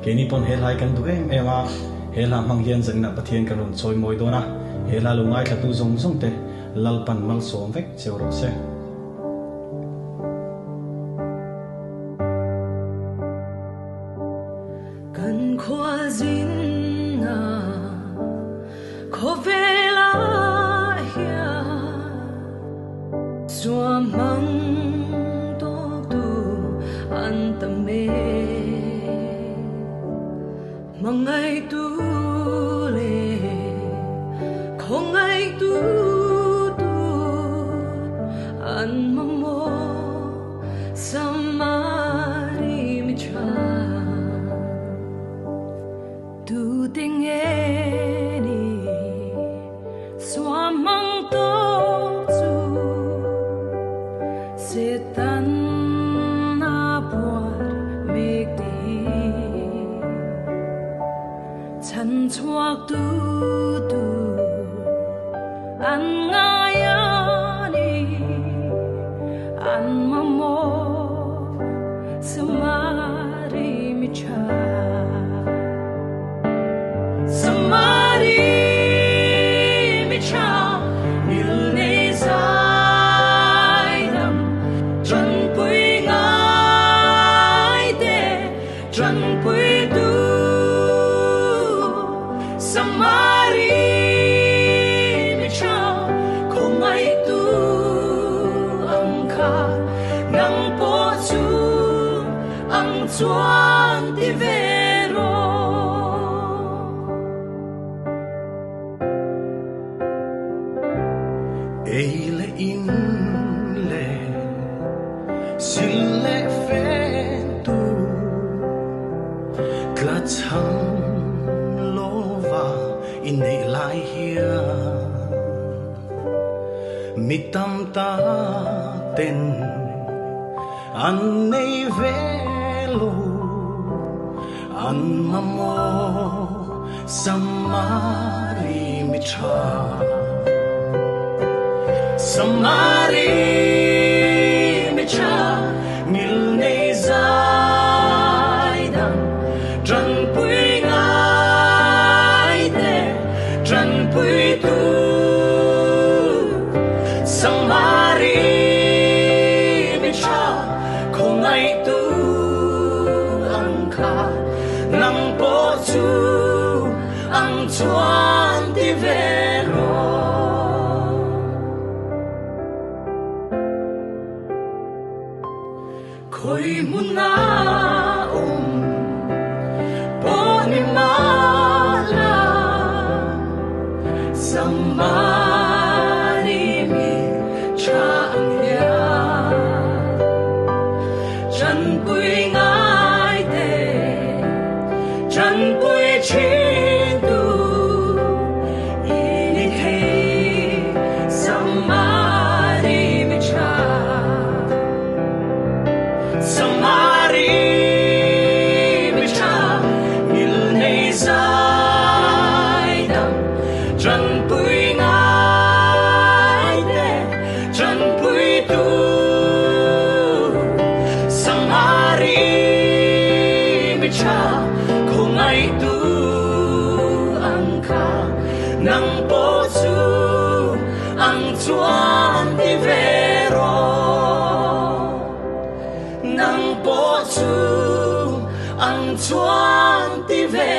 ke ni pon helai kan du em ema hela mang hian zangna pathian kan ron choi moi dona hela lungai thatu zong zong te lalpan mal som vek chero se kan khwa zin na khovela hia swa mang to tu antame mangai tu le khongai tu an mamo samari mitra tu tingeni swamang to tu setan na puar mekti chan chuak tu an ngayani an mamo samari mitra samari mitra nil nei zaidam tran pui ngai de tran pui du samari mitra kongai tu angka nang po chu ang chuan ti vero eile in le sille fentu klatsang lova in nei lai hia mitam ta ten an nei velo an mamo samari mitra samari mitra ngil nei zaidam tran pui ngai de tran pui tu samari mitra kongai tu angka nang po chu ang chuan ti vero khoi muna poni mala samari mi changya chan pui ngai de chan pui chin tu ini hei samari mi samari mitra ngil nei zaidam tran pui ngai de tran pui tu samari mitra kongai tu angka nang po chu ang chuan ti vero nang po chu ang chuan ti ve